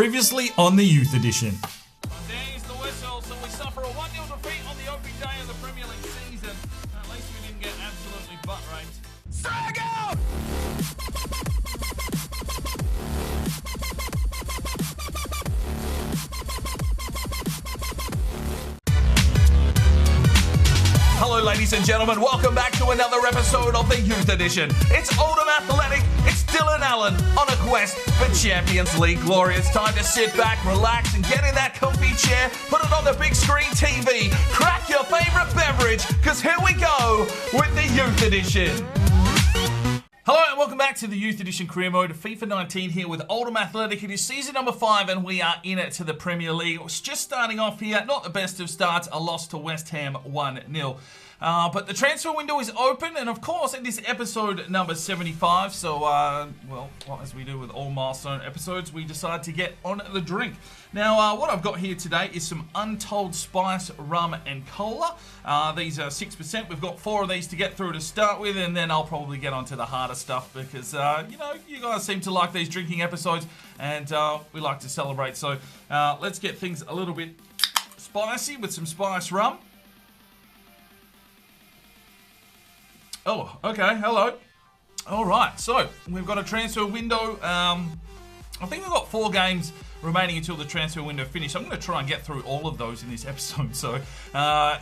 Previously on the Youth Edition. There's the whistle, so we suffer a 1-0 defeat on the opening day of the Premier League season. At least we didn't get absolutely butt-raped. Strike out! Hello ladies and gentlemen, welcome back to another episode of the Youth Edition. It's Oldham Athletic, it's Dylan Allen on a quest for Champions League glory. It's time to sit back, relax and get in that comfy chair, put it on the big screen TV, crack your favourite beverage, because here we go with the Youth Edition. Hello and welcome back to the Youth Edition Career Mode, FIFA 19 here with Oldham Athletic. It is season number 5 and we are in it to the Premier League. It's just starting off here, not the best of starts, a loss to West Ham 1-0. But the transfer window is open, and of course it is episode number 75, so, well, as we do with all milestone episodes, we decide to get on the drink. Now, what I've got here today is some Untold Spice Rum and Cola. These are 6%. We've got 4 of these to get through to start with, and then I'll probably get onto the harder stuff because, you know, you guys seem to like these drinking episodes, and we like to celebrate. So let's get things a little bit spicy with some spice rum. Oh, okay, hello. All right, so we've got a transfer window. I think we've got 4 games remaining until the transfer window finishes. I'm going to try and get through all of those in this episode, so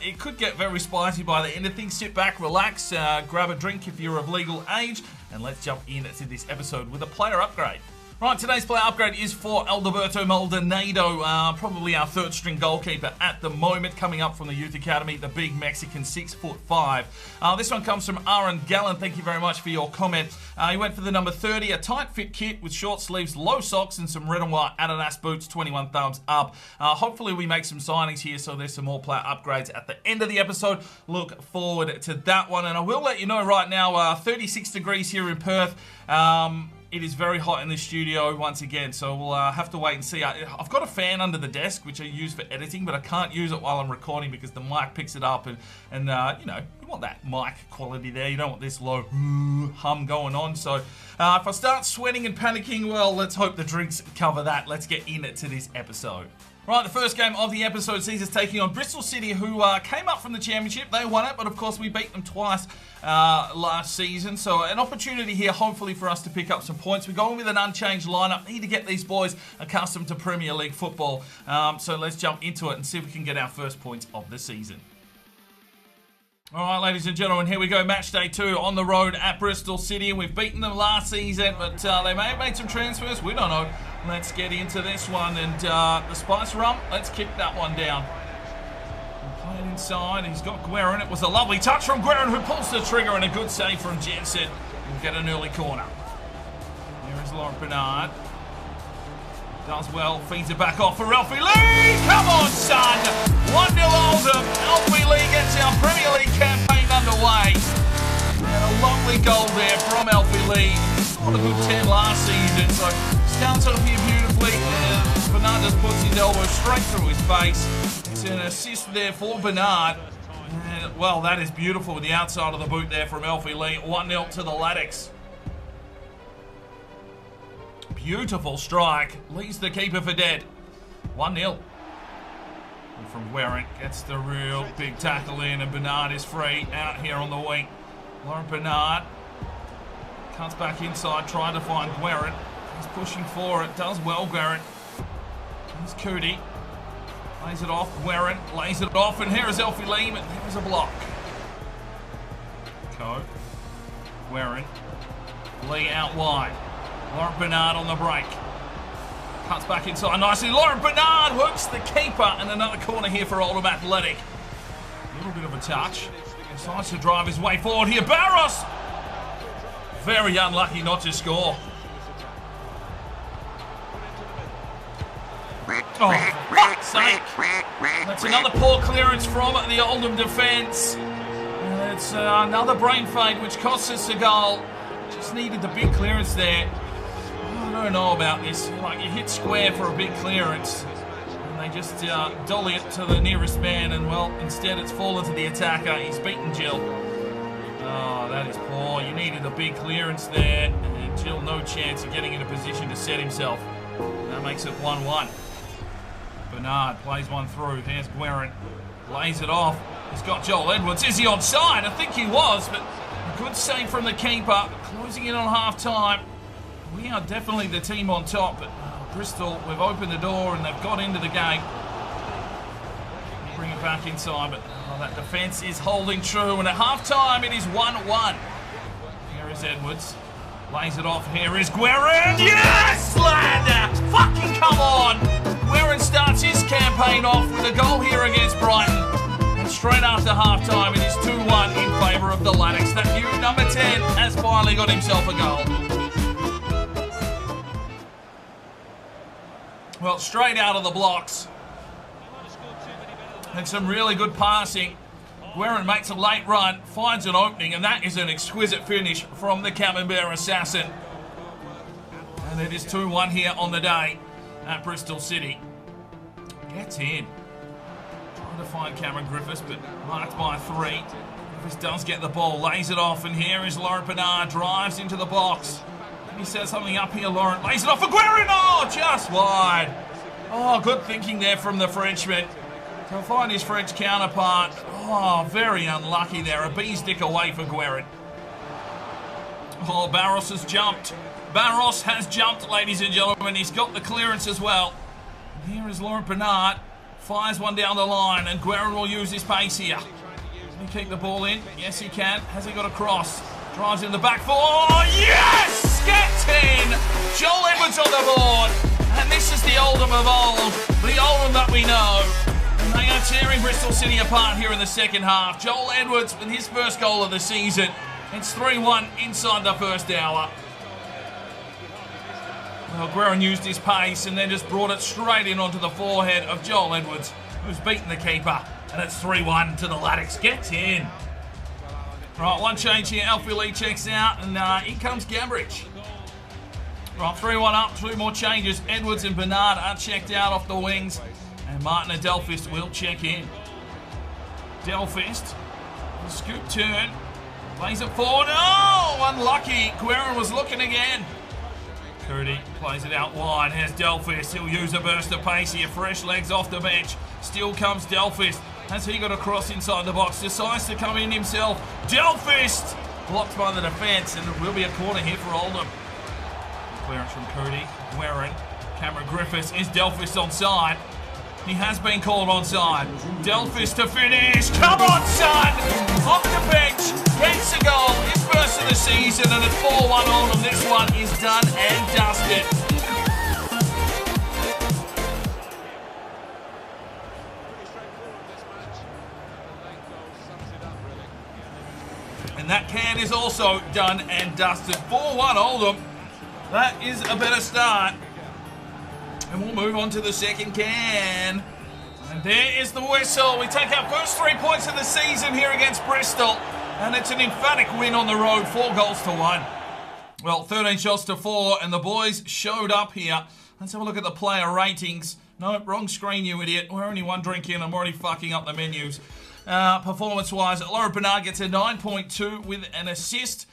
it could get very spicy by the end of things. Sit back, relax, grab a drink if you're of legal age, and let's jump into this episode with a player upgrade. Right, today's player upgrade is for Alberto Maldonado, probably our third string goalkeeper at the moment, coming up from the Youth Academy, the big Mexican, 6'5". This one comes from Aaron Gallen. Thank you very much for your comment. He went for the number 30, a tight fit kit with short sleeves, low socks, and some red and white Adidas boots, 21 thumbs up. Hopefully we make some signings here, so there's some more player upgrades at the end of the episode. Look forward to that one, and I will let you know right now, 36 degrees here in Perth. It is very hot in the studio once again, so we'll have to wait and see. I've got a fan under the desk, which I use for editing, but I can't use it while I'm recording because the mic picks it up, and you know, you want that mic quality there. You don't want this low hum going on. So if I start sweating and panicking, well, let's hope the drinks cover that. Let's get into this episode. Right, the first game of the episode sees us taking on Bristol City, who came up from the championship. They won it, but of course we beat them twice last season. So an opportunity here, hopefully, for us to pick up some points. We're going with an unchanged lineup. Need to get these boys accustomed to Premier League football. So let's jump into it and see if we can get our first points of the season. All right, ladies and gentlemen, here we go. Match day 2 on the road at Bristol City. We've beaten them last season, but they may have made some transfers. We don't know. Let's get into this one. And the Spice Rum, let's kick that one down. Playing inside. He's got Guerin. It was a lovely touch from Guerin, who pulls the trigger, and a good save from Jensen. We'll get an early corner. Here is Laurent Bernard. Does well, feeds it back off for Alfie Lee. Come on, son. 1-0 Oldham. Alfie Lee gets our Premier League campaign underway. And a lovely goal there from Alfie Lee. He scored a good 10 last season, so starts off here beautifully. And Bernard just puts his elbow straight through his face. It's an assist there for Bernard. And, well, that is beautiful with the outside of the boot there from Alfie Lee. 1-0 to the Laddicks. Beautiful strike. Leaves the keeper for dead. 1-0. From Guerin gets the real big tackle in, and Bernard is free out here on the wing. Laurent Bernard cuts back inside, trying to find Guerin. He's pushing for it. Does well, Guerin. Here's Cootie. Lays it off. Guerin lays it off, and here is Alfie Lee. There's a block. Coe. Guerin. Lee out wide. Laurent Bernard on the break. Cuts back inside nicely. Laurent Bernard hooks the keeper, and another corner here for Oldham Athletic. A little bit of a touch. Decides to drive his way forward here. Barros! Very unlucky not to score. Oh, for fuck's sake. That's another poor clearance from the Oldham defence. It's another brain fade, which costs us a goal. Just needed the big clearance there. I don't know about this. Like, you hit square for a big clearance, and they just dolly it to the nearest man, and well, instead it's fallen to the attacker. He's beaten Jill. Oh, that is poor. You needed a big clearance there, and Jill no chance of getting in a position to set himself. That makes it 1-1. Bernard plays one through. Here's Guerin. Lays it off. He's got Joel Edwards. Is he onside? I think he was, but a good save from the keeper. Closing in on half-time. We are definitely the team on top, but Bristol, we've opened the door and they've got into the game. Bring it back inside, but that defence is holding true. And at half-time, it is 1-1. Here is Edwards. Lays it off. Here is Guerin. Yes, lad! Fucking come on! Guerin starts his campaign off with a goal here against Brighton. And straight after half-time, it is 2-1 in favour of the Laddocks. That new number 10 has finally got himself a goal. Well, straight out of the blocks. And some really good passing. Guerin makes a late run, finds an opening, and that is an exquisite finish from the Camembert assassin. And it is 2-1 here on the day at Bristol City. Gets in. Trying to find Cameron Griffiths, but marked by 3. Griffiths does get the ball, lays it off, and here is Laurent Bernard, drives into the box. He says something up here, Laurent. Lays it off for Guerin. Oh, just wide. Oh, good thinking there from the Frenchman. To find his French counterpart. Oh, very unlucky there. A bee's dick away for Guerin. Oh, Barros has jumped. Barros has jumped, ladies and gentlemen. He's got the clearance as well. And here is Laurent Bernard. Fires one down the line, and Guerin will use his pace here. Can he keep the ball in? Yes, he can. Has he got a cross? Drives in the back four. Oh, yes! Gets in! Joel Edwards on the board. And this is the Oldham of old. The Oldham that we know. And they are tearing Bristol City apart here in the second half. Joel Edwards with his first goal of the season. It's 3-1 inside the first hour. Well, Guerin used his pace and then just brought it straight in onto the forehead of Joel Edwards, who's beaten the keeper. And it's 3-1 to the Laddocks. Gets in. Right, one change here. Alfie Lee checks out, and in comes Gambridge. Right, 3-1 up, 2 more changes. Edwards and Bernard are checked out off the wings, and Martin and Delphist will check in. Delphist, scoop turn, plays it forward. Oh, unlucky. Guerin was looking again. Cody plays it out wide. Here's Delphist. He'll use a burst of pace here. Fresh legs off the bench. Still comes Delphist. Has he got a cross inside the box? Decides to come in himself. Delphist! Blocked by the defence, and it will be a corner here for Oldham. Clearance from Cody. Guerin. Cameron Griffiths. Is Delphist onside? He has been called onside. Delphist to finish. Come on, son! Off the bench. Gets a goal. His first of the season, and it's 4-1 Oldham. This one is done and dusted. And that can is also done and dusted. 4-1 Oldham. That is a better start. And we'll move on to the second can. And there is the whistle. We take our first 3 points of the season here against Bristol. And it's an emphatic win on the road, 4-1. Well, 13 shots to 4, and the boys showed up here. Let's have a look at the player ratings. No, wrong screen, you idiot. We're only 1 drink in. I'm already fucking up the menus. Performance-wise, Laura Bernard gets a 9.2 with an assist.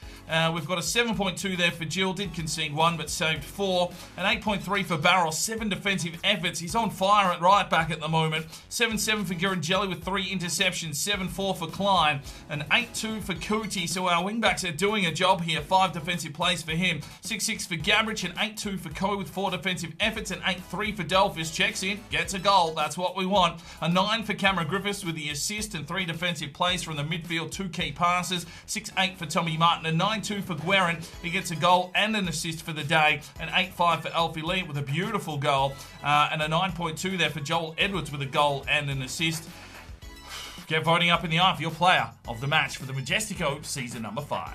We've got a 7.2 there for Jill. Did concede 1, but saved 4. An 8.3 for Barros. 7 defensive efforts. He's on fire at right back at the moment. 7.7 for Girangelli with 3 interceptions. 7.4 for Klein. An 8.2 for Cootie. So our wingbacks are doing a job here. 5 defensive plays for him. 6.6 for Gabbridge. An 8.2 for Coe with 4 defensive efforts. An 8.3 for Delphis. Checks in. Gets a goal. That's what we want. A 9 for Cameron Griffiths with the assist and 3 defensive plays from the midfield. 2 key passes. 6.8 for Tommy Martin. A 9.2 for Guerin. He gets a goal and an assist for the day. An 8.5 for Alfie Lee with a beautiful goal. And a 9.2 there for Joel Edwards with a goal and an assist. Get voting up in the eye for your player of the match for the Majestico season number 5.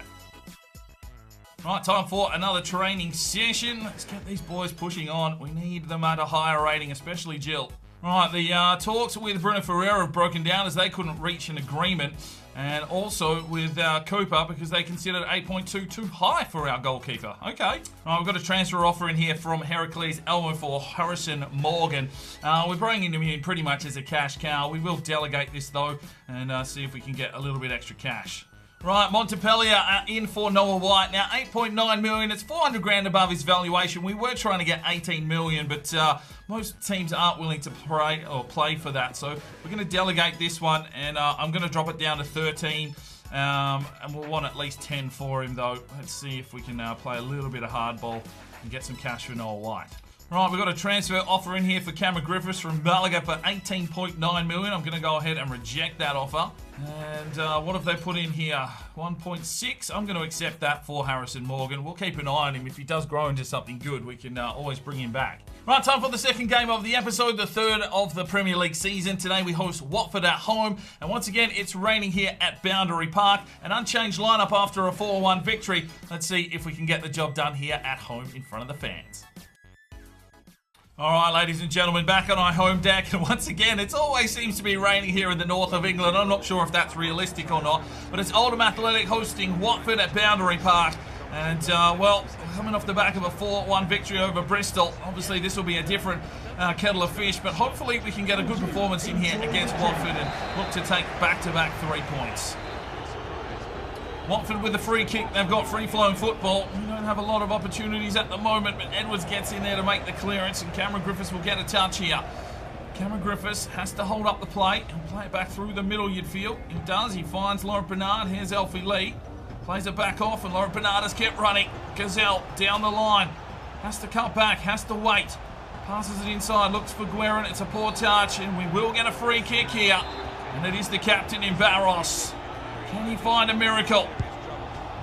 Right, time for another training session. Let's get these boys pushing on. We need them at a higher rating, especially Jill. Right, the talks with Bruno Ferreira have broken down as they couldn't reach an agreement. And also with Cooper because they considered 8.2 too high for our goalkeeper. Okay. Right, we've got a transfer offer in here from Heracles Elmo for Harrison Morgan. We're bringing him in pretty much as a cash cow. We will delegate this though and see if we can get a little bit extra cash. Right, Montpellier are in for Noah White. Now, 8.9 million. It's 400 grand above his valuation. We were trying to get 18 million, but most teams aren't willing to play for that. So we're going to delegate this one, and I'm going to drop it down to 13. And we'll want at least 10 for him, though. Let's see if we can play a little bit of hardball and get some cash for Noah White. Right, we've got a transfer offer in here for Cameron Griffiths from Malaga for 18.9 million. I'm going to go ahead and reject that offer. And what have they put in here? 1.6. I'm going to accept that for Harrison Morgan. We'll keep an eye on him. If he does grow into something good, we can always bring him back. Right, time for the second game of the episode, the third of the Premier League season. Today we host Watford at home. And once again, it's raining here at Boundary Park. An unchanged lineup after a 4-1 victory. Let's see if we can get the job done here at home in front of the fans. All right, ladies and gentlemen, back on our home deck, and once again, it always seems to be raining here in the north of England. I'm not sure if that's realistic or not, but it's Oldham Athletic hosting Watford at Boundary Park. And, well, coming off the back of a 4-1 victory over Bristol, obviously this will be a different kettle of fish, but hopefully we can get a good performance in here against Watford and look to take back-to-back 3 points. Watford with the free kick. They've got free-flowing football. We don't have a lot of opportunities at the moment, but Edwards gets in there to make the clearance, and Cameron Griffiths will get a touch here. Cameron Griffiths has to hold up the play and play it back through the middle, you'd feel. He does. He finds Laurent Bernard. Here's Alfie Lee. Plays it back off, and Laurent Bernard has kept running. Gazelle down the line. Has to cut back. Has to wait. Passes it inside. Looks for Guerin. It's a poor touch, and we will get a free kick here. And it is the captain in Barros. Can he find a miracle?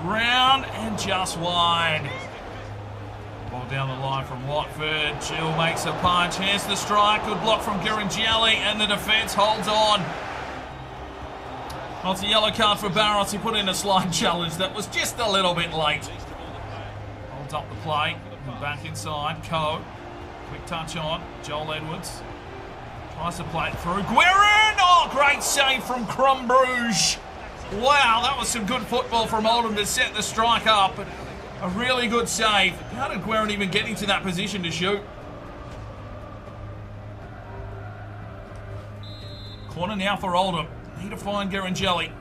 Round and just wide. Ball down the line from Watford. Gill makes a punch. Here's the strike. Good block from Girangelli, and the defence holds on. Well, it's a yellow card for Barros. He put in a slide challenge that was just a little bit late. Holds up the play. Back inside. Coe. Quick touch on. Joel Edwards. Tries to play it through. Guerin! Oh, great save from Crum Bruges. Wow, that was some good football from Oldham to set the strike up. A really good save. How did Guerin even get into that position to shoot? Corner now for Oldham. Need to find Girangelli.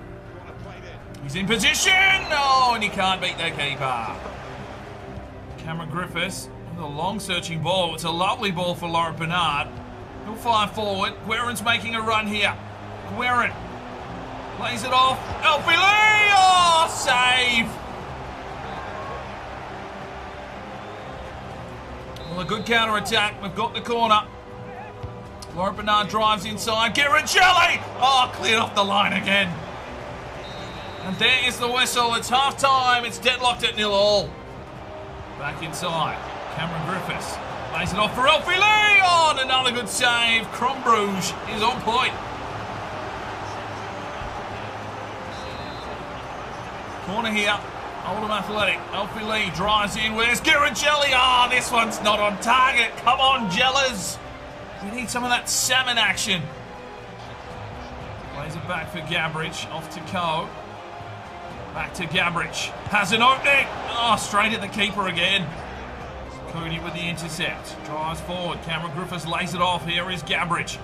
He's in position! Oh, and he can't beat the keeper. Cameron Griffiths with a long searching ball. It's a lovely ball for Laurent Bernard. He'll fire forward. Guerin's making a run here. Guerin plays it off. Alfie Lee! Oh, save! Well, a good counter-attack. We've got the corner. Laurent Bernard drives inside. Girangelli! Oh, cleared off the line again. And there is the whistle. It's half-time. It's deadlocked at 0-0. Back inside. Cameron Griffiths plays it off for Alfie Lee! Oh, and another good save. Crum Bruges is on point. Corner here, Oldham Athletic. Alfie Lee drives in. Where's Girangelli? Ah, oh, this one's not on target. Come on, Jellers. We need some of that salmon action. Plays it back for Gabbridge. Off to Coe. Back to Gabbridge. Has an opening. Oh, straight at the keeper again. Cooney with the intercept. Drives forward. Cameron Griffiths lays it off. Here is Gabbridge.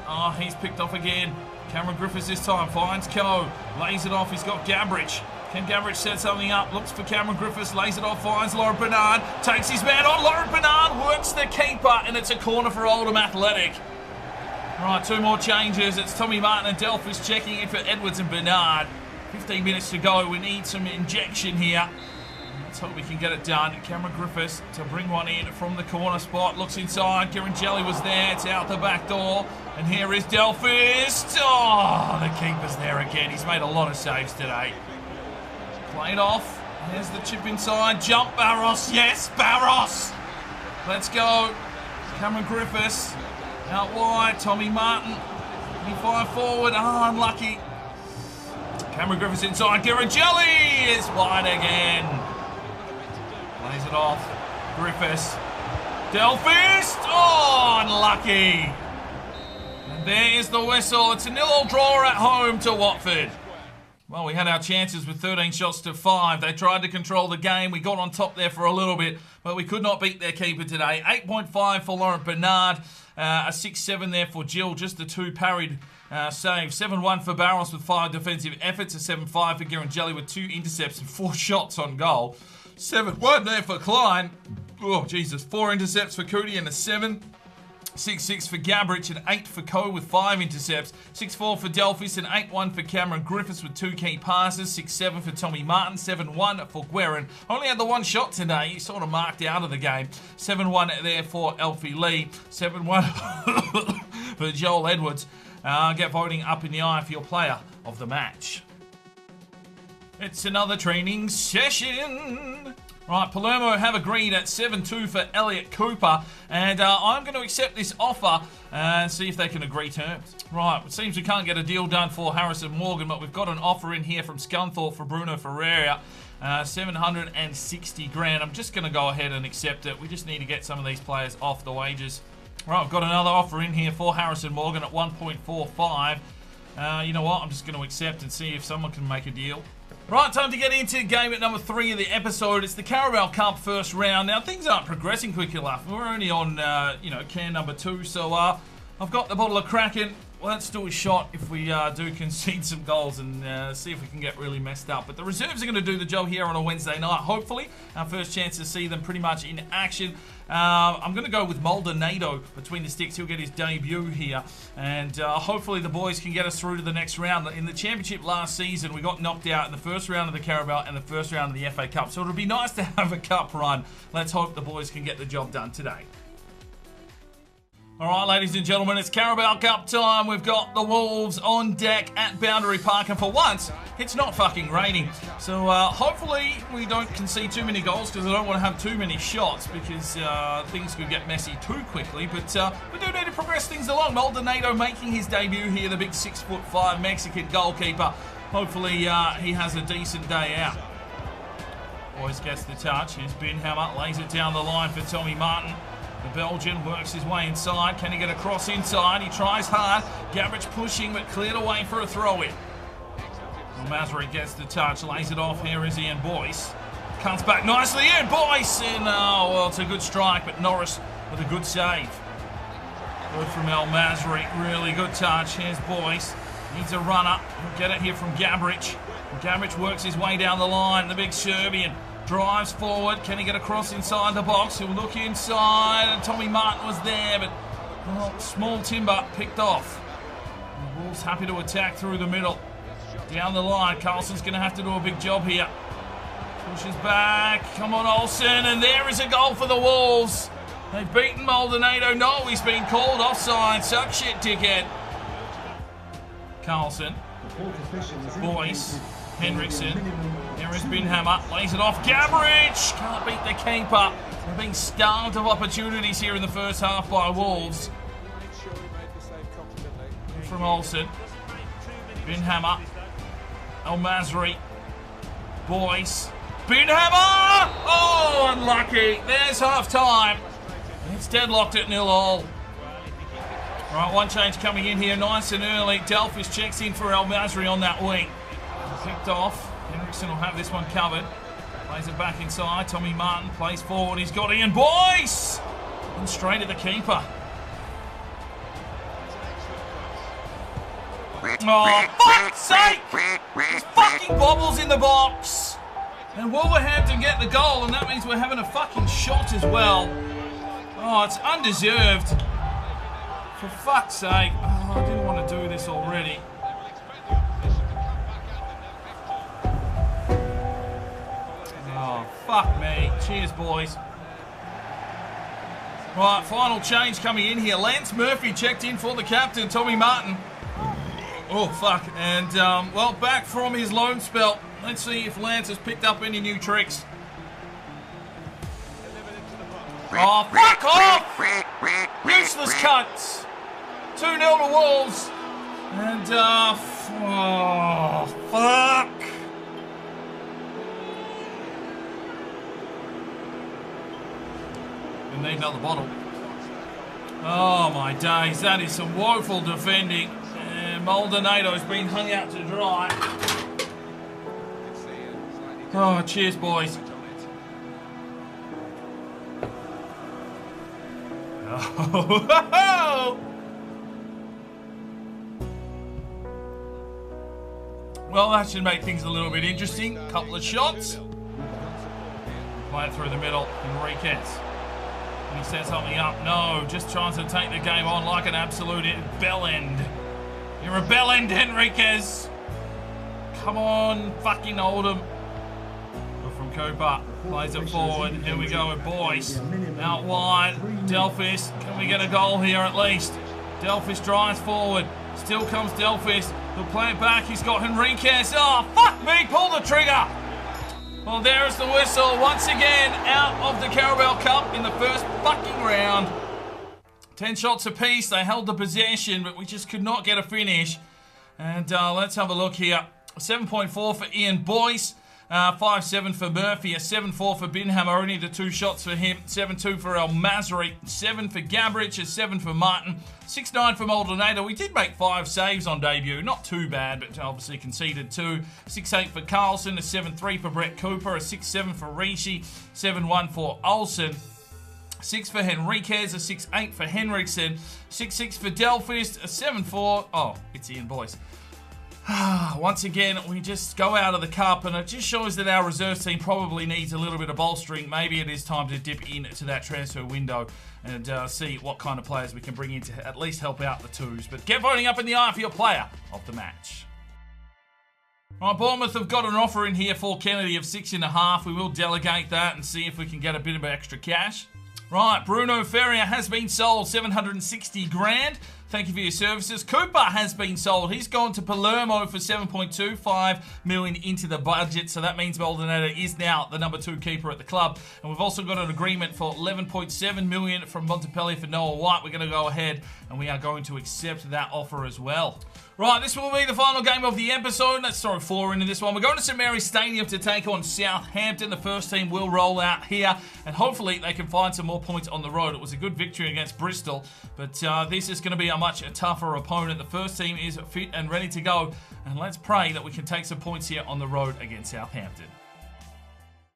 Oh, he's picked off again. Cameron Griffiths this time finds Coe. Lays it off. He's got Gabbridge. Can Gabbridge set something up? Looks for Cameron Griffiths, lays it off, finds Laurent Bernard, takes his man on. Laurent Bernard works the keeper, and it's a corner for Oldham Athletic. Right, 2 more changes. It's Tommy Martin and Delphis checking in for Edwards and Bernard. 15 minutes to go. We need some injection here. Let's hope we can get it done. Cameron Griffiths to bring one in from the corner spot. Looks inside. Girangelli was there. It's out the back door. And here is Delphis. Oh, the keeper's there again. He's made a lot of saves today. Played off. There's the chip inside. Jump Barros. Yes, Barros. Let's go. Cameron Griffiths. Out wide. Tommy Martin. He fire forward. Ah, unlucky. Cameron Griffiths inside. Girangelli is wide again. Plays it off. Griffiths. Delphis. Oh, unlucky. And there is the whistle. It's a 0-0 draw at home to Watford. Well, we had our chances with 13 shots to 5. They tried to control the game. We got on top there for a little bit, but we could not beat their keeper today. 8.5 for Laurent Bernard. A 6-7 there for Jill. Just the 2 parried saves. 7-1 for Barros with 5 defensive efforts. A 7-5 for Gelly with 2 intercepts and 4 shots on goal. 7-1 there for Klein. Oh, Jesus. 4 intercepts for Cootie and a 7. 6-6 for Gabrich and 8 for Coe with 5 intercepts. 6-4 for Delphis and 8-1 for Cameron Griffiths with 2 key passes. 6-7 for Tommy Martin. 7-1 for Guerin. Only had the 1 shot today. He sort of marked out of the game. 7-1 there for Elfie Lee. 7-1 for Joel Edwards. Get voting up in the eye for your player of the match. It's another training session. Right, Palermo have agreed at 7-2 for Elliot Cooper, and I'm going to accept this offer and see if they can agree terms. Right, it seems we can't get a deal done for Harrison Morgan, but we've got an offer in here from Scunthorpe for Bruno Ferreira, 760 grand. I'm just going to go ahead and accept it. We just need to get some of these players off the wages. Right, I've got another offer in here for Harrison Morgan at 1.45. You know what? I'm just going to accept and see if someone can make a deal. Right, time to get into game at number 3 of the episode. It's the Carabao Cup first round. Now, things aren't progressing quick enough. We're only on, can number 2. So, I've got the bottle of Kraken. Well, let's do a shot if we do concede some goals and see if we can get really messed up. But the reserves are going to do the job here on a Wednesday night, hopefully. Our first chance to see them pretty much in action. I'm going to go with Maldonado between the sticks. He'll get his debut here. And hopefully the boys can get us through to the next round. In the championship last season, we got knocked out in the first round of the Carabao and the first round of the FA Cup. So it'll be nice to have a cup run. Let's hope the boys can get the job done today. All right, ladies and gentlemen, it's Carabao Cup time. We've got the Wolves on deck at Boundary Park, and for once, it's not fucking raining. So hopefully we don't concede too many goals because I don't want to have too many shots because things could get messy too quickly. But we do need to progress things along. Maldonado making his debut here, the big 6'5" Mexican goalkeeper. Hopefully he has a decent day out. Boys gets the touch. Here's Binhammer, lays it down the line for Tommy Martin. The Belgian works his way inside. Can he get across inside? He tries hard. Gabrich pushing, but cleared away for a throw-in. Well, Masri gets the touch, lays it off. Here is Ian Boyce. Comes back nicely in. Boyce in. Oh, well, it's a good strike, but Norris with a good save. Good from El Masri. Really good touch. Here's Boyce. Needs a runner. He'll get it here from Gabrich. Gabrich works his way down the line. The big Serbian drives forward. Can he get across inside the box? He'll look inside, and Tommy Martin was there, but small timber picked off. The Wolves happy to attack through the middle. Down the line, Carlson's going to have to do a big job here. Pushes back. Come on, Olsen, and there is a goal for the Wolves. They've beaten Maldonado. No, he's been called offside. Suck shit, dickhead. Carlson. Boyce. Henriksen. Here is Binhammer. Lays it off. Gabrich! Can't beat the keeper. They're being starved of opportunities here in the first half by Wolves. From Olsen. Binhammer. El Masri. Boyce. Binhammer! Oh, unlucky. There's half time. It's deadlocked at 0-0. Right, one change coming in here nice and early. Delphis checks in for El Masri on that wing. Picked off. Henriksen will have this one covered. Plays it back inside. Tommy Martin plays forward. He's got Ian Boyce! And straight at the keeper. Oh, fuck's sake! There's fucking bobbles in the box. And Wolverhampton get the goal, and that means we're having a fucking shot as well. Oh, it's undeserved. For fuck's sake. Oh, I didn't want to do this already. Oh, fuck me. Cheers, boys. Right, final change coming in here. Lance Murphy checked in for the captain, Tommy Martin. Oh, fuck. And, well, back from his loan spell. Let's see if Lance has picked up any new tricks. Oh, fuck off! Useless cunts. 2-0 to Wolves. And, oh, fuck. We need another bottle. Oh, my days. That is some woeful defending. And Maldonado's been hung out to dry. Oh, cheers, boys. Oh, well, that should make things a little bit interesting. Couple of shots. Play it through the middle. Enriquez. And he set something up. No, just trying to take the game on like an absolute bell end. You're a bell end, Enriquez. Come on, fucking Oldham. From Cooper. Plays it forward. Here we go with Boyce. Out wide. Delphis. Can we get a goal here at least? Delphis drives forward. Still comes Delphis. He'll play it back. He's got Enriquez. Oh, fuck me. Pull the trigger. Well, there's the whistle. Once again, out of the Carabao Cup in the first fucking round. 10 shots apiece. They held the possession, but we just could not get a finish. And let's have a look here. 7.4 for Ian Boyce. 5-7 for Murphy, a 7-4 for Binhammer, only the 2 shots for him, 7-2 for El Masri, 7 for Gabrich, a 7 for Martin, 6-9 for Maldonado. We did make 5 saves on debut, not too bad, but obviously conceded 2. 6-8 for Carlson, a 7-3 for Brett Cooper, a 6-7 for Rishi, 7-1 for Olsen. 6 for Henriquez, a 6-8 for Henriksen, 6-6 for Delphist, a 7-4. Oh, it's Ian Boyce. Once again, we just go out of the cup, and it just shows that our reserves team probably needs a little bit of bolstering. Maybe it is time to dip into that transfer window and see what kind of players we can bring in to at least help out the twos. But get voting up in the eye for your player of the match. All right, Bournemouth have got an offer in here for Kennedy of 6.5. We will delegate that and see if we can get a bit of extra cash. Right, Bruno Ferrier has been sold, 760 grand. Thank you for your services. Cooper has been sold. He's gone to Palermo for 7.25 million into the budget. So that means Maldonado is now the number 2 keeper at the club. And we've also got an agreement for 11.7 million from Montpellier for Noah White. We're going to go ahead and we are going to accept that offer as well. Right, this will be the final game of the episode. Let's throw 4 into this one. We're going to St Mary's Stadium to take on Southampton. The first team will roll out here, and hopefully they can find some more points on the road. It was a good victory against Bristol, but this is going to be a much tougher opponent. The first team is fit and ready to go, and let's pray that we can take some points here on the road against Southampton.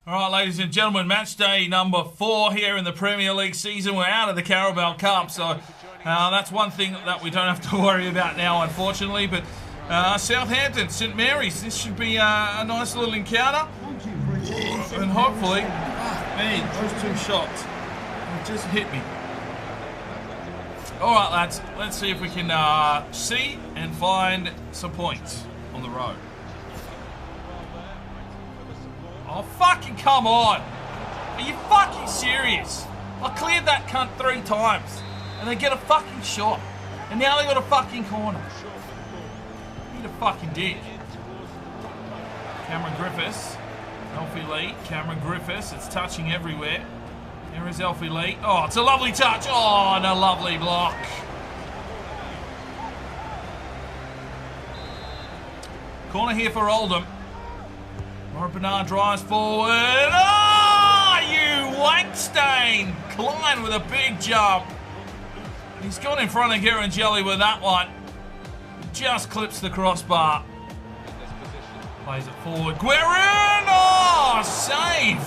All right, ladies and gentlemen, match day number 4 here in the Premier League season. We're out of the Carabao Cup, so that's one thing that we don't have to worry about now, unfortunately. But Southampton, St Mary's, this should be a nice little encounter. And hopefully, man, those 2 shots just hit me. All right, lads, let's see if we can see and find some points on the road. Oh, fucking come on. Are you fucking serious? I cleared that cunt 3 times. And they get a fucking shot. And now they got a fucking corner. Need a fucking dick. Cameron Griffiths. Elfie Lee. Cameron Griffiths. It's touching everywhere. There is Elfie Lee. Oh, it's a lovely touch. Oh, and a lovely block. Corner here for Oldham. Warren Bernard drives forward. Oh, you wankstain. Klein with a big jump. He's gone in front of Garangelli with that one. Just clips the crossbar. Plays it forward. Guerin! Oh, save!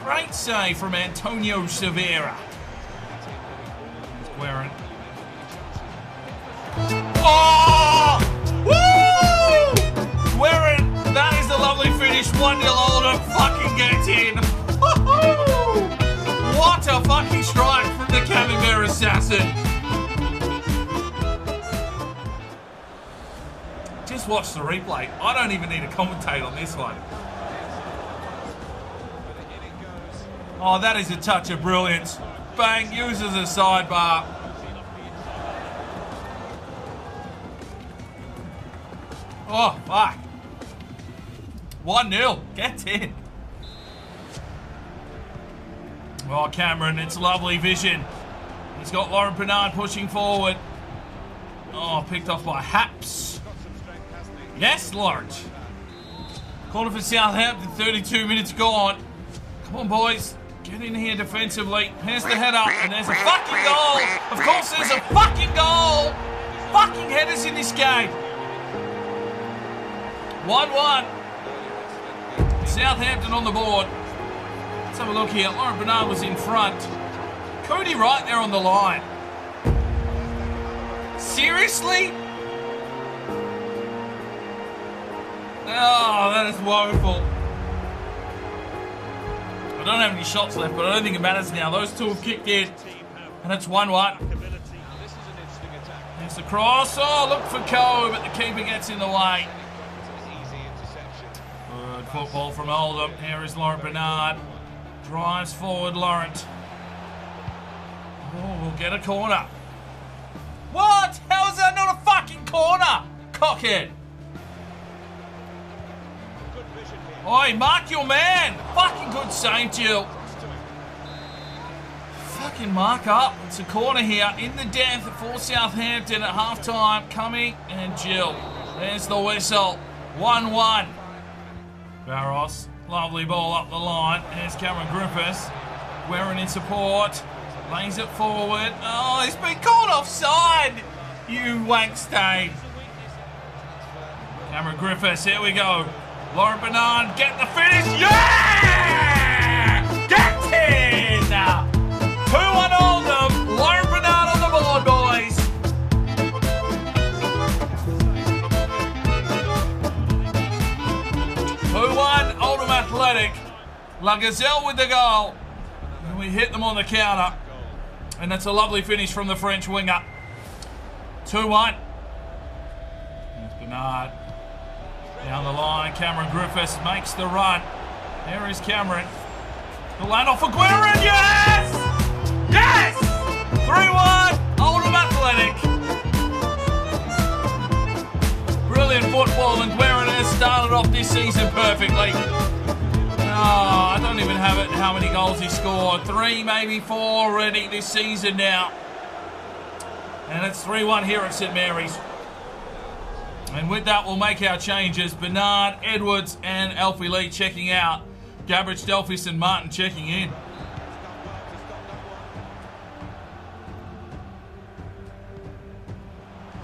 Great save from Antonio Severa. Guerin. Oh! Woo! Guerin, that is a lovely finish. 1-0 Oldham fucking gets in. What a fucking strike from the Camembert assassin. Just watch the replay. I don't even need to commentate on this one. Oh, that is a touch of brilliance. Bang, uses a sidebar. Oh, fuck. 1-0. Get in. Oh, Cameron, it's lovely vision. He's got Laurent Bernard pushing forward. Oh, picked off by Haps. Yes, Laurent. Corner for Southampton, 32 minutes gone. Come on, boys. Get in here defensively. Here's the header, and there's a fucking goal. Of course there's a fucking goal. Fucking headers in this game. 1-1. Southampton on the board. Let's have a look here. Laurent Bernard was in front. Cody right there on the line. Seriously? Oh, that is woeful. I don't have any shots left, but I don't think it matters now. Those two have kicked in, and it's 1-1. There's the cross. Oh, look for Coe, but the keeper gets in the way. Good football from Oldham. Here is Laurent Bernard. Drives forward, Laurent. Oh, we'll get a corner. What? How is that not a fucking corner? Cockhead. Oi, mark your man. Fucking good save, Jill. Fucking mark up. It's a corner here in the death for Southampton at half-time. Coming and Jill. There's the whistle. 1-1. Barros. Lovely ball up the line. There's Cameron Griffiths. Wearing in support. Lays it forward. Oh, he's been called offside. You wank stain. Cameron Griffiths. Here we go. Laurent Bernard getting the finish. Yeah! Get in! 2-1 Oldham. Laurent Bernard on the board, boys. Oldham Athletic. La Gazelle with the goal. And we hit them on the counter. And that's a lovely finish from the French winger. 2-1. There's Bernard. Down the line, Cameron Griffiths makes the run. There is Cameron. The land off for Guerin, yes! Yes! 3-1, Oldham Athletic. Brilliant football, and Guerin has started off this season perfectly. Oh, I don't even have it how many goals he scored. 3, maybe 4 already this season now. And it's 3-1 here at St Mary's. And with that, we'll make our changes. Bernard, Edwards, and Alfie Lee checking out. Gabbridge, Delphis, and Martin checking in.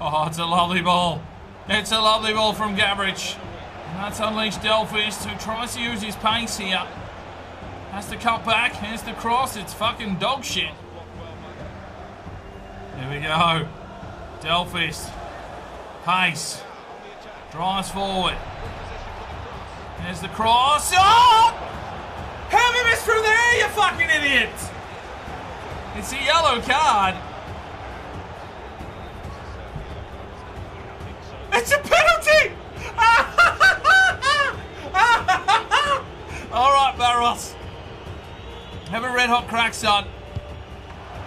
Oh, it's a lovely ball. It's a lovely ball from Gabbridge. And that's unleashed Delphis, who tries to use his pace here. Has to cut back. Here's the cross. It's fucking dog shit. There we go. Delphis. Pace. Drives forward. There's the cross. Oh! How have you missed through there, you fucking idiot? It's a yellow card. It's a penalty! Alright, Barros. Have a red hot crack, son.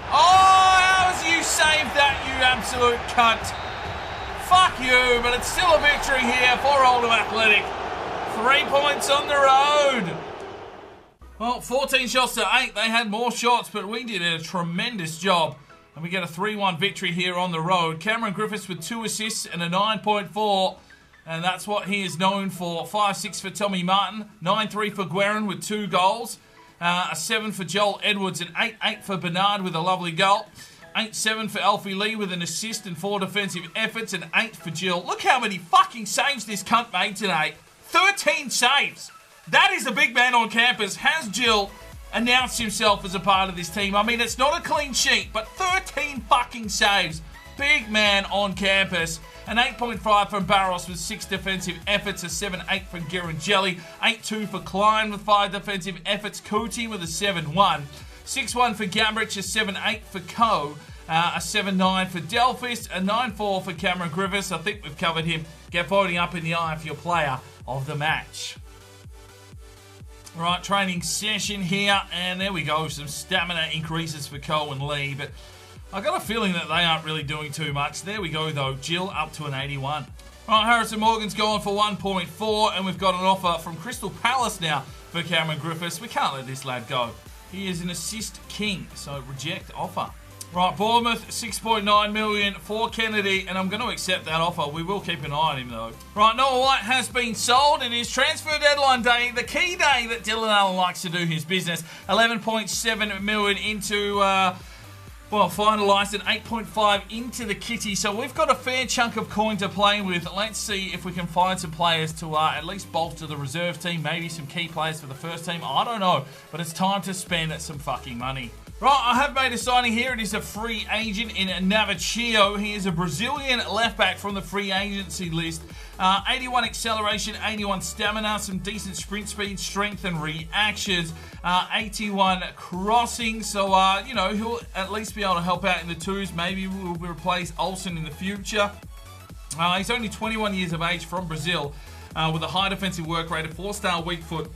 Oh, how has you saved that, you absolute cunt? Fuck you, but it's still a victory here for Oldham Athletic. 3 points on the road. Well, 14 shots to 8. They had more shots, but we did a tremendous job. And we get a 3-1 victory here on the road. Cameron Griffiths with 2 assists and a 9.4. And that's what he is known for. 5-6 for Tommy Martin. 9-3 for Guerin with 2 goals. A 7 for Joel Edwards and 8-8 for Bernard with a lovely goal. 8-7 for Alfie Lee with an assist and 4 defensive efforts, and 8 for Jill. Look how many fucking saves this cunt made today. 13 saves. That is a big man on campus. Has Jill announced himself as a part of this team? I mean, it's not a clean sheet, but 13 fucking saves. Big man on campus. An 8.5 from Barros with 6 defensive efforts. A 7-8 for Gerangelli. 8-2 for Klein with 5 defensive efforts. Cootie with a 7-1. 6-1 for Gabbridge, a 7-8 for Coe, a 7-9 for Delphis, a 9-4 for Cameron Griffiths. I think we've covered him. Get voting up in the eye for your player of the match. Right, training session here, and there we go. Some stamina increases for Coe and Lee, but I got a feeling that they aren't really doing too much. There we go, though. Jill up to an 81. Right, Harrison Morgan's going for 1.4, and we've got an offer from Crystal Palace now for Cameron Griffiths. We can't let this lad go. He is an assist king, so reject offer. Right, Bournemouth, 6.9 million for Kennedy, and I'm going to accept that offer. We will keep an eye on him, though. Right, Noah White has been sold. It is transfer deadline day, the key day that Dylan Allen likes to do his business. 11.7 million into Well, finalised at 8.5 into the kitty, so we've got a fair chunk of coin to play with. Let's see if we can find some players to at least bolster the reserve team, maybe some key players for the first team. I don't know, but it's time to spend some fucking money. Right, I have made a signing here. It is a free agent in Navachio. He is a Brazilian left-back from the free agency list. 81 acceleration, 81 stamina, some decent sprint speed, strength and reactions. 81 crossing, so, he'll at least be able to help out in the twos. Maybe we'll replace Olsen in the future. He's only 21 years of age, from Brazil, with a high defensive work rate, a 4-star weak foot,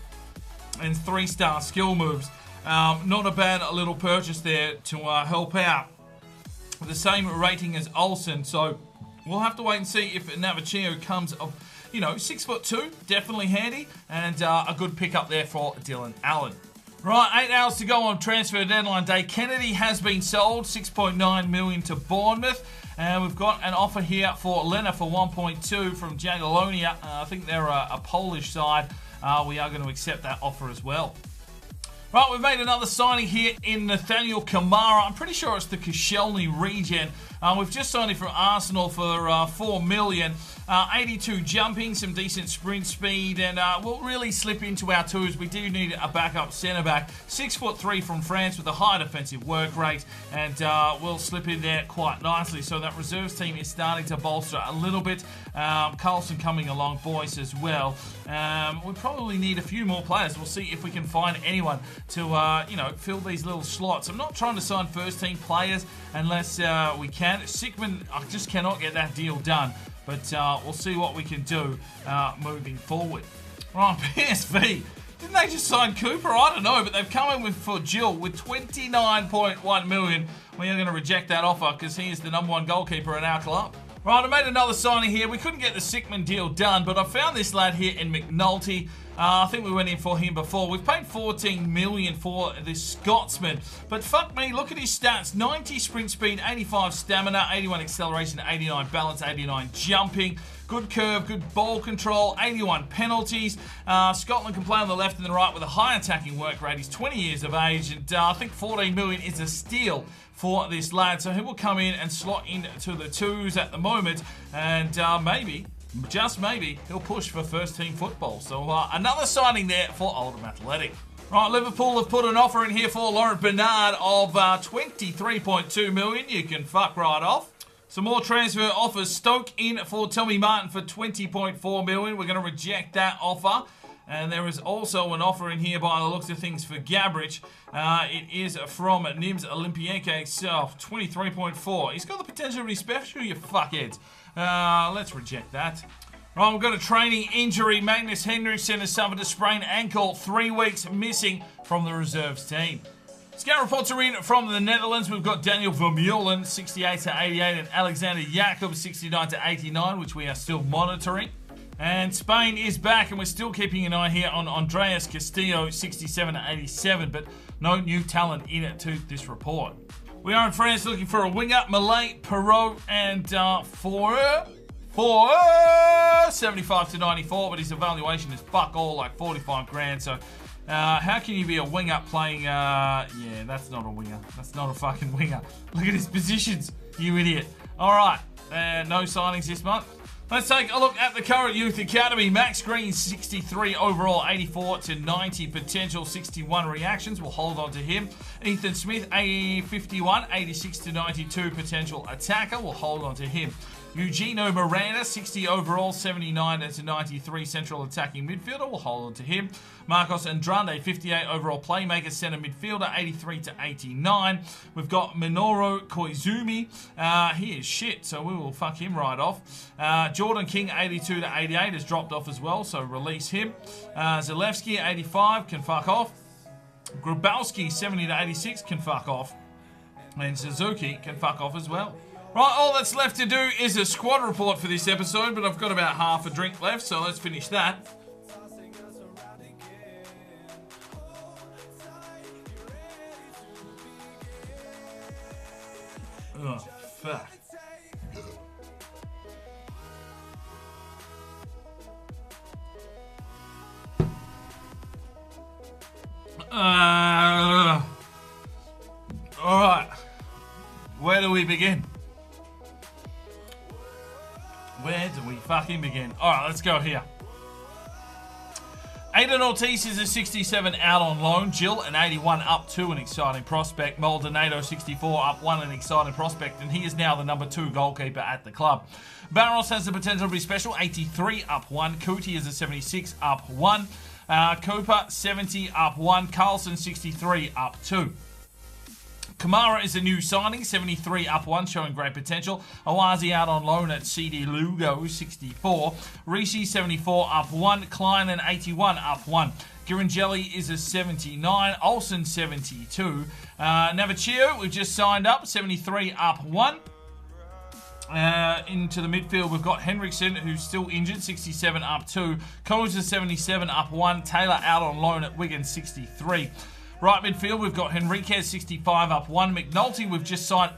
and 3-star skill moves. Not a bad little purchase there to help out. The same rating as Olsen, so we'll have to wait and see if Navachio comes of, 6'2", definitely handy, and a good pickup there for Dylan Allen. Right, 8 hours to go on transfer deadline day. Kennedy has been sold, 6.9 million to Bournemouth. And we've got an offer here for Lena for 1.2 from Jagiellonia. I think they're a Polish side. We are going to accept that offer as well. Right, we've made another signing here in Nathaniel Kamara. I'm pretty sure it's the Koscielny regen. We've just signed him from Arsenal for 4 million. 82 jumping, some decent sprint speed, and we'll really slip into our twos. We do need a backup centre-back. 6'3" from France with a high defensive work rate, and we'll slip in there quite nicely. So that reserves team is starting to bolster a little bit. Carlson coming along, Boyce as well. We probably need a few more players. We'll see if we can find anyone to, fill these little slots. I'm not trying to sign first-team players unless we can. Sickman, I just cannot get that deal done. But we'll see what we can do moving forward. Right, PSV. Didn't they just sign Cooper? I don't know, but they've come in for Jill with 29.1 million. We are going to reject that offer because he is the #1 goalkeeper in our club. Right, I made another signing here. We couldn't get the Sickman deal done, but I found this lad here in McNulty. I think we went in for him before. We've paid 14 million for this Scotsman. But fuck me, look at his stats. 90 sprint speed, 85 stamina, 81 acceleration, 89 balance, 89 jumping. Good curve, good ball control, 81 penalties. Scotland can play on the left and the right with a high attacking work rate. He's 20 years of age, and I think 14 million is a steal for this lad. So he will come in and slot into the twos at the moment, and maybe, just maybe, he'll push for first-team football. So another signing there for Oldham Athletic. Right, Liverpool have put an offer in here for Laurent Bernard of 23.2 million. You can fuck right off. Some more transfer offers. Stoke in for Tommy Martin for 20.4 million. We're going to reject that offer. And there is also an offer in here by the looks of things for Gabrich. It is from Nims Olympique itself, 23.4. He's got the potential to be special, you fuckheads. Let's reject that. Right, we've got a training injury. Magnus Henriksen has suffered a sprained ankle, 3 weeks missing from the reserves team. Scout reports are in from the Netherlands. We've got Daniel Vermeulen, 68 to 88, and Alexander Jakob, 69 to 89, which we are still monitoring. And Spain is back, and we're still keeping an eye here on Andreas Castillo, 67 to 87, but no new talent in it to this report. We are in France looking for a winger, Malay, Perot, and for 75 to 94, but his evaluation is fuck all, like 45 grand, so how can you be a winger playing, yeah, that's not a winger. That's not a fucking winger. Look at his positions, you idiot. All right, no signings this month. Let's take a look at the current youth academy. Max Green, 63 overall, 84 to 90 potential, 61 reactions. We'll hold on to him. Ethan Smith, 51, 86 to 92 potential attacker. We'll hold on to him. Eugenio Miranda, 60 overall, 79 to 93 central attacking midfielder. We'll hold on to him. Marcos Andrade, 58 overall playmaker, centre midfielder, 83 to 89. We've got Minoru Koizumi. He is shit, so we will fuck him right off. Jordan King, 82 to 88, has dropped off as well, so release him. Zalewski, 85, can fuck off. Grabowski, 70 to 86, can fuck off. And Suzuki can fuck off as well. Right, all that's left to do is a squad report for this episode, but I've got about half a drink left, so let's finish that. Oh, fuck. Alright. we begin? Where do we fucking begin? Alright, let's go here. Aidan Ortiz is a 67 out on loan. Jill, an 81 up 2, an exciting prospect. Maldonado, 64 up 1, an exciting prospect. And he is now the number 2 goalkeeper at the club. Barros has the potential to be special, 83 up 1. Cootie is a 76 up 1. Cooper, 70 up 1. Carlson, 63 up 2. Kamara is a new signing, 73 up 1, showing great potential. Awazi out on loan at CD Lugo, 64. Rishi, 74 up 1. Klein, an 81 up 1. Girangelli is a 79. Olsen, 72. Navachio, we've just signed up, 73 up 1. Into the midfield, we've got Henriksen, who's still injured, 67 up 2. Coles is 77 up 1. Taylor out on loan at Wigan, 63. Right midfield, we've got Henriquez, 65 up 1. McNulty, we've just signed.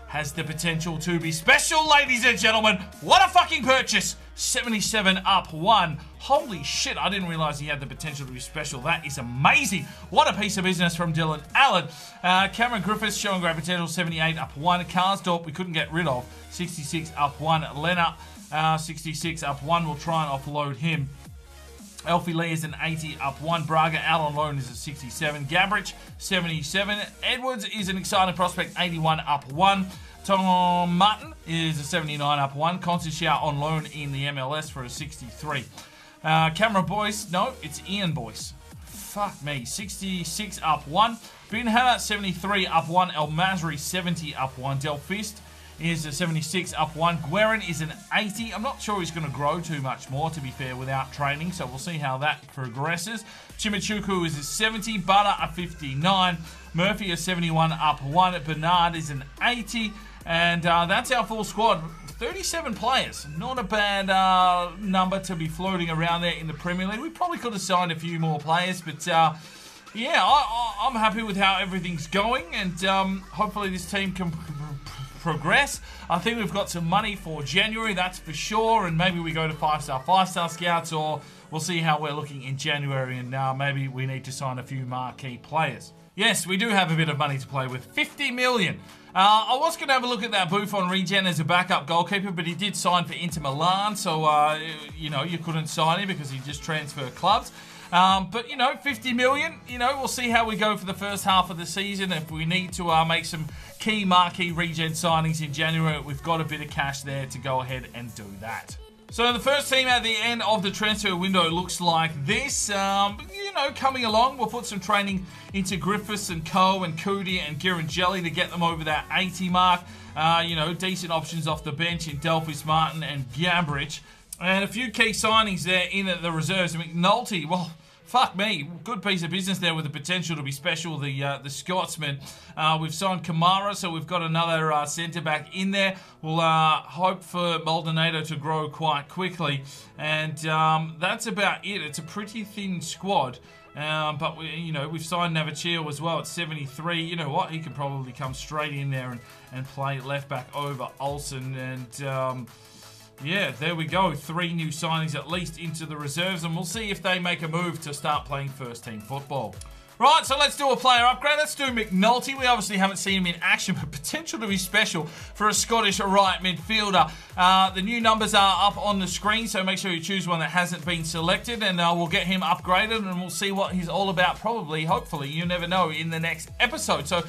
Has the potential to be special, ladies and gentlemen. What a fucking purchase. 77 up 1. Holy shit, I didn't realise he had the potential to be special. That is amazing. What a piece of business from Dylan Allen. Cameron Griffiths showing great potential, 78 up 1. Karsdorp, we couldn't get rid of, 66 up 1. Lennart, 66 up 1. We'll try and offload him. Elfie Lee is an 80 up 1. Braga out on loan is a 67. Gabrich, 77. Edwards is an exciting prospect, 81 up 1. Tom Martin is a 79 up 1. Constantia on loan in the MLS for a 63. Cameron Boyce, no, it's Ian Boyce. Fuck me, 66 up 1. Binha, 73 up 1. El Masri, 70 up 1. Delfist is a 76 up 1. Guerin is an 80. I'm not sure he's going to grow too much more, to be fair, without training, so we'll see how that progresses. Chimichuku is a 70. Butter a 59. Murphy a 71 up 1. Bernard is an 80. And that's our full squad. 37 players. Not a bad number to be floating around there in the Premier League. We probably could have signed a few more players, but yeah, I'm happy with how everything's going, and hopefully this team can progress. I think we've got some money for January, that's for sure, and maybe we go to 5-star scouts, or we'll see how we're looking in January, and maybe we need to sign a few marquee players. Yes, we do have a bit of money to play with. 50 million. I was going to have a look at that Buffon regen as a backup goalkeeper, but he did sign for Inter Milan, so, you know, you couldn't sign him because he just transferred clubs. But, you know, 50 million, you know, we'll see how we go for the first half of the season. If we need to make some key marquee regen signings in January, we've got a bit of cash there to go ahead and do that. So the first team at the end of the transfer window looks like this. You know, coming along, we'll put some training into Griffiths and Coe and Cootie and Girangelli to get them over that 80 mark. You know, decent options off the bench in Delphis Martin and Gabrich. And a few key signings there in at the reserves. McNulty, well, fuck me, good piece of business there with the potential to be special, the Scotsman. We've signed Kamara, so we've got another centre-back in there. We'll hope for Maldonado to grow quite quickly. And that's about it. It's a pretty thin squad. But, you know, we've signed Navachio as well at 73. You know what? He can probably come straight in there and play left-back over Olsen. And yeah, there we go. 3 new signings at least into the reserves, and we'll see if they make a move to start playing first-team football. Right, so let's do a player upgrade. Let's do McNulty. We obviously haven't seen him in action, but potential to be special for a Scottish right midfielder. The new numbers are up on the screen, so make sure you choose one that hasn't been selected, and we'll get him upgraded, and we'll see what he's all about probably, hopefully, you never know, in the next episode. So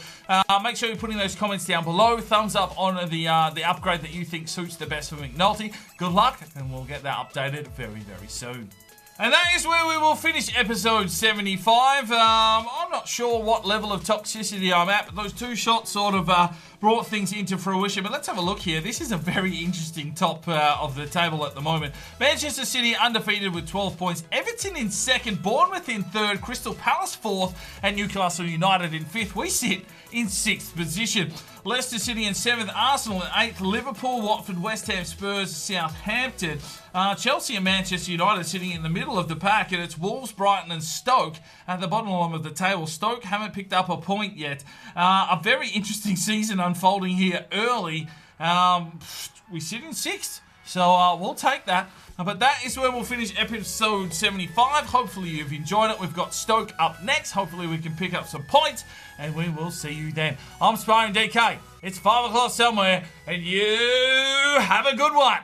make sure you're putting those comments down below. Thumbs up on the upgrade that you think suits the best for McNulty. Good luck, and we'll get that updated very, very soon. And that is where we will finish episode 75. I'm not sure what level of toxicity I'm at, but those 2 shots sort of brought things into fruition. But let's have a look here. This is a very interesting top of the table at the moment. Manchester City undefeated with 12 points. Everton in 2nd, Bournemouth in 3rd, Crystal Palace 4th, and Newcastle United in 5th. We sit in 6th position. Leicester City in 7th, Arsenal in 8th, Liverpool, Watford, West Ham, Spurs, Southampton. Chelsea and Manchester United sitting in the middle of the pack, and it's Wolves, Brighton and Stoke at the bottom of the table. Stoke haven't picked up a point yet. A very interesting season unfolding here early. We sit in 6th. So we'll take that. But that is where we'll finish episode 75. Hopefully you've enjoyed it. We've got Stoke up next. Hopefully we can pick up some points, and we will see you then. I'm Sparring DK. It's 5 o'clock somewhere, and you have a good one.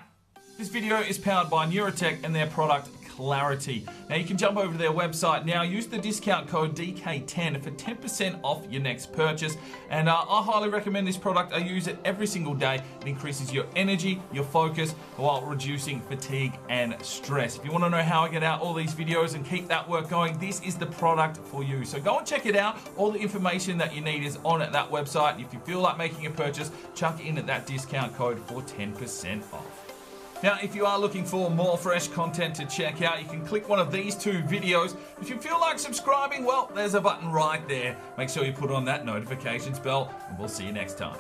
This video is powered by Neurotech and their product Clarity. Now you can jump over to their website now, use the discount code DK10 for 10% off your next purchase, and I highly recommend this product. I use it every single day. It increases your energy, your focus, while reducing fatigue and stress. If you want to know how I get out all these videos and keep that work going, this is the product for you. So go and check it out. All the information that you need is on at that website. If you feel like making a purchase, chuck in at that discount code for 10% off. Now, if you are looking for more fresh content to check out, you can click one of these 2 videos. If you feel like subscribing, well, there's a button right there. Make sure you put on that notifications bell, and we'll see you next time.